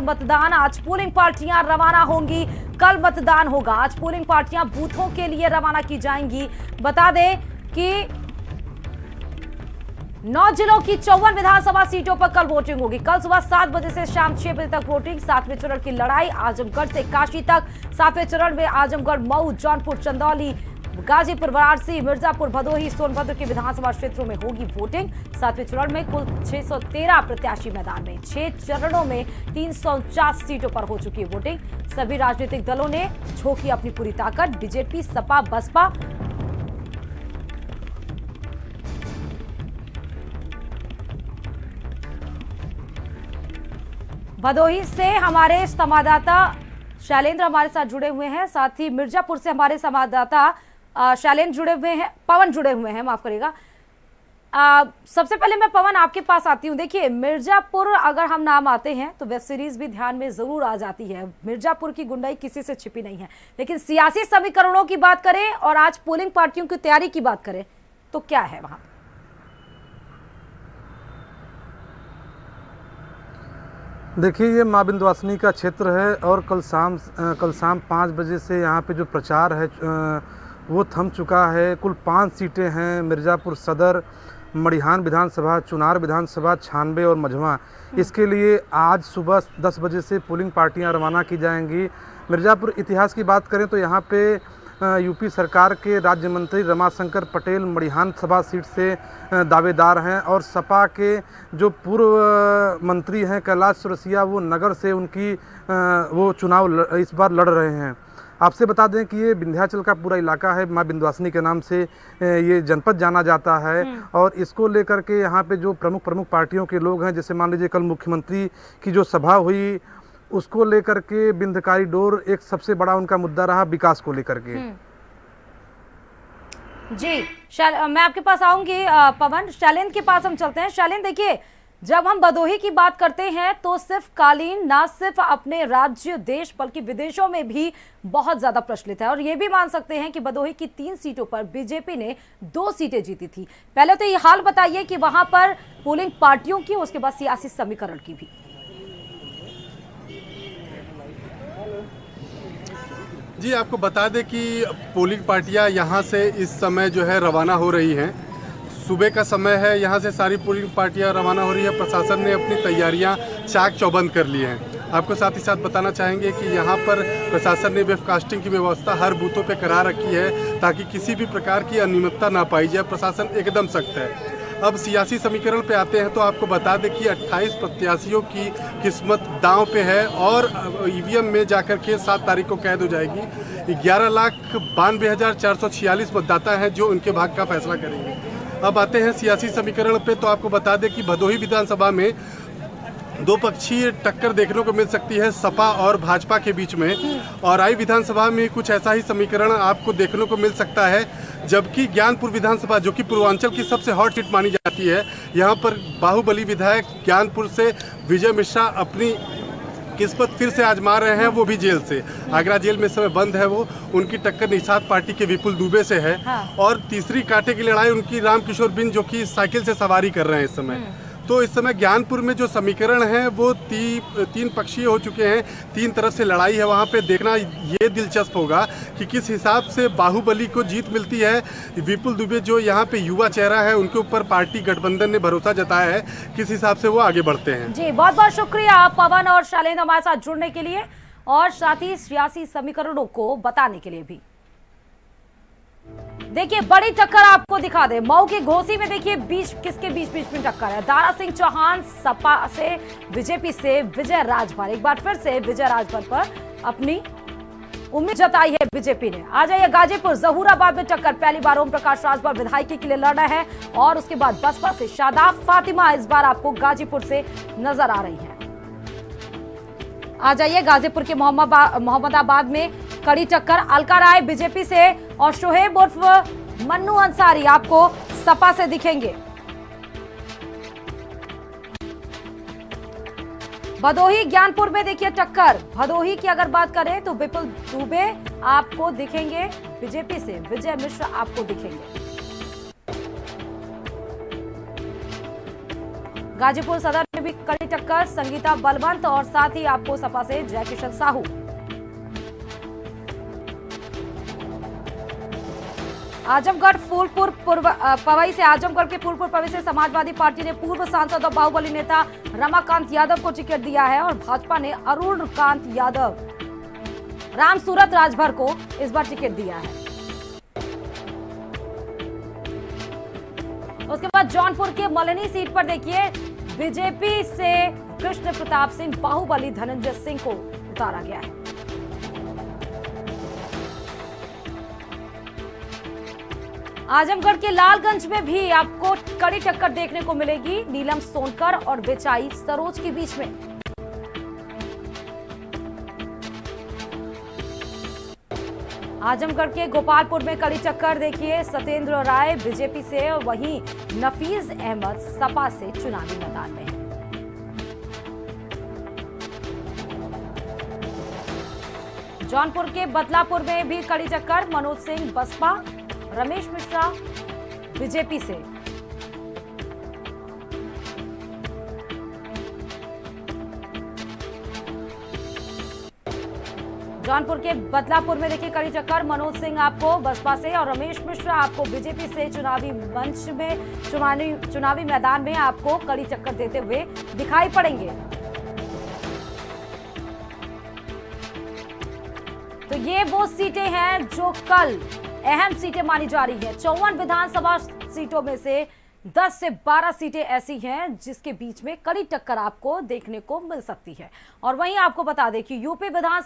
मतदान। आज पोलिंग पार्टियां रवाना होंगी, कल मतदान होगा। आज पोलिंग पार्टियां बूथों के लिए रवाना की जाएंगी। बता दें कि 9 जिलों की 54 विधानसभा सीटों पर कल वोटिंग होगी। कल सुबह 7 बजे से शाम 6 बजे तक वोटिंग। 7वें चरण की लड़ाई आजमगढ़ से काशी तक। 7वें चरण में आजमगढ़, मऊ, जौनपुर, चंदौली, गाजीपुर, वाराणसी, मिर्जापुर, भदोही, सोनभद्र के विधानसभा क्षेत्रों में होगी वोटिंग। 7वें चरण में कुल 613 प्रत्याशी मैदान में। 6 चरणों में 349 सीटों पर हो चुकी है वोटिंग। सभी राजनीतिक दलों ने झोंकी अपनी पूरी ताकत। बीजेपी, सपा, बसपा, भदोही से हमारे संवाददाता शैलेंद्र हमारे साथ जुड़े हुए हैं, साथ ही मिर्जापुर से हमारे संवाददाता शैलेंद्र जुड़े हुए हैं, पवन जुड़े हुए हैं, माफ करिएगा। सबसे पहले मैं पवन आपके पास आती हूँ। देखिए, मिर्जापुर अगर हम नाम आते हैं तो वेब सीरीज भी ध्यान में जरूर आ जाती है। मिर्जापुर की गुंडाई किसी से छिपी नहीं है, लेकिन सियासी समीकरणों की बात करें और आज पोलिंग पार्टियों की तैयारी की बात करें तो क्या है वहां? देखिए, ये मां विंध्यवासिनी का क्षेत्र है और कल शाम 5 बजे से यहाँ पे जो प्रचार है वो थम चुका है। कुल 5 सीटें हैं, मिर्ज़ापुर सदर, मड़िहान विधानसभा, चुनार विधानसभा, छानबे और मझवा। इसके लिए आज सुबह 10 बजे से पोलिंग पार्टियां रवाना की जाएंगी। मिर्ज़ापुर इतिहास की बात करें तो यहाँ पे यूपी सरकार के राज्य मंत्री रमाशंकर पटेल मड़िहान सभा सीट से दावेदार हैं और सपा के जो पूर्व मंत्री हैं कैलाश चौरसिया, वो नगर से वो चुनाव इस बार लड़ रहे हैं। आपसे बता दें कि ये विंध्याचल का पूरा इलाका है, मां विंध्यवासिनी के नाम से ये जनपद जाना जाता है और इसको लेकर के यहाँ पे जो प्रमुख पार्टियों के लोग हैं, जैसे मान लीजिए कल मुख्यमंत्री की जो सभा हुई उसको लेकर के विंध्य कॉरिडोर एक सबसे बड़ा उनका मुद्दा रहा, विकास को लेकर के। जी, मैं आपके पास आऊंगी पवन। शैलेंद्र के पास हम चलते हैं। शैलेंद्र, देखिए, जब हम भदोही की बात करते हैं तो सिर्फ कालीन ना सिर्फ अपने राज्य देश बल्कि विदेशों में भी बहुत ज्यादा प्रचलित है और ये भी मान सकते हैं कि भदोही की 3 सीटों पर बीजेपी ने 2 सीटें जीती थी। पहले तो ये हाल बताइए कि वहां पर पोलिंग पार्टियों की, उसके बाद सियासी समीकरण की भी। जी, आपको बता दें कि पोलिंग पार्टियां यहां से इस समय जो है रवाना हो रही हैं। सुबह का समय है, यहाँ से सारी पोलिंग पार्टियां रवाना हो रही है। प्रशासन ने अपनी तैयारियां चाक चौबंद कर ली हैं। आपको साथ ही साथ बताना चाहेंगे कि यहाँ पर प्रशासन ने वेबकास्टिंग की व्यवस्था हर बूथों पे करा रखी है ताकि किसी भी प्रकार की अनियमितता ना पाई जाए। प्रशासन एकदम सख्त है। अब सियासी समीकरण पे आते हैं तो आपको बता दें कि 28 प्रत्याशियों की किस्मत दांव पे है और ईवीएम में जाकर के 7 तारीख को कैद हो जाएगी। 11,92,446 मतदाता हैं जो उनके भाग्य का फैसला करेंगे। अब आते हैं सियासी समीकरण पे तो आपको बता दें कि भदोही विधानसभा में 2 पक्षीय टक्कर देखने को मिल सकती है सपा और भाजपा के बीच में और आई विधानसभा में कुछ ऐसा ही समीकरण आपको देखने को मिल सकता है। जबकि ज्ञानपुर विधानसभा जो कि पूर्वांचल की सबसे हॉट सीट मानी जाती है, यहाँ पर बाहुबली विधायक ज्ञानपुर से विजय मिश्रा अपनी किस्मत फिर से आजमा रहे हैं, वो भी जेल से। आगरा जेल में इस समय बंद है वो। उनकी टक्कर निषाद पार्टी के विपुल दुबे से है। और तीसरी कांटे की लड़ाई उनकी रामकिशोर बिन जो कि साइकिल से सवारी कर रहे हैं इस समय। तो इस समय ज्ञानपुर में जो समीकरण है वो 3 पक्षीय हो चुके हैं। 3 तरफ से लड़ाई है। वहाँ पे देखना ये दिलचस्प होगा कि किस हिसाब से बाहुबली को जीत मिलती है। विपुल दुबे जो यहाँ पे युवा चेहरा है, उनके ऊपर पार्टी गठबंधन ने भरोसा जताया है, किस हिसाब से वो आगे बढ़ते हैं। जी, बहुत बहुत शुक्रिया पवन और शैलेंद्र हमारे साथ जुड़ने के लिए और साथ ही सियासी समीकरणों को बताने के लिए भी। देखिए, बड़ी टक्कर आपको दिखा दे। मऊ के घोसी में देखिए किसके बीच में टक्कर है। दारा सिंह चौहान सपा से, बीजेपी से विजय राजभर। एक बार फिर से विजय राजभर पर अपनी उम्मीद जताई है बीजेपी ने। आ जाइए गाजीपुर, जहूराबाद में टक्कर। पहली बार ओम प्रकाश राजभर विधायकी के लिए लड़ रहे हैं और उसके बाद बसपा से शादाब फातिमा इस बार आपको गाजीपुर से नजर आ रही है। आ जाइए गाजीपुर के मोहम्मदाबाद में कड़ी टक्कर। अलका राय बीजेपी से और शोहेब उर्फ मन्नू अंसारी आपको सपा से दिखेंगे। भदोही ज्ञानपुर में देखिए टक्कर। भदोही की अगर बात करें तो विपुल दुबे आपको दिखेंगे बीजेपी से, विजय मिश्र आपको दिखेंगे। गाजीपुर सदर में भी कड़ी टक्कर, संगीता बलवंत और साथ ही आपको सपा से जयकिशन साहू। आजमगढ़ फूलपुर पवई से आजमगढ़ के फूलपुर पवई से समाजवादी पार्टी ने पूर्व सांसद और बाहुबली नेता रमाकांत यादव को टिकट दिया है और भाजपा ने अरुण कांत यादव, रामसूरत राजभर को इस बार टिकट दिया है। उसके बाद जौनपुर के मलनी सीट पर देखिए बीजेपी से कृष्ण प्रताप सिंह, बाहुबली धनंजय सिंह को उतारा गया है। आजमगढ़ के लालगंज में भी आपको कड़ी टक्कर देखने को मिलेगी नीलम सोनकर और बेचाई सरोज के बीच में। आजमगढ़ के गोपालपुर में कड़ी टक्कर देखिए सत्येंद्र राय बीजेपी से और वहीं नफीज अहमद सपा से चुनावी मैदान में है। जौनपुर के बदलापुर में भी कड़ी टक्कर, मनोज सिंह बसपा, रमेश मिश्रा बीजेपी से। जौनपुर के बदलापुर में देखिए कड़ी टक्कर, मनोज सिंह आपको बसपा से और रमेश मिश्रा आपको बीजेपी से चुनावी मंच में चुनावी मैदान में आपको कड़ी टक्कर देते हुए दिखाई पड़ेंगे। तो ये वो सीटें हैं जो कल अहम सीटें मानी जा रही है। 54 विधानसभा सीटों में से 10 से 12 सीटें ऐसी हैं जिसके बीच में कड़ी टक्कर आपको देखने को मिल सकती है। और वहीं आपको बता दें कि यूपी विधानसभा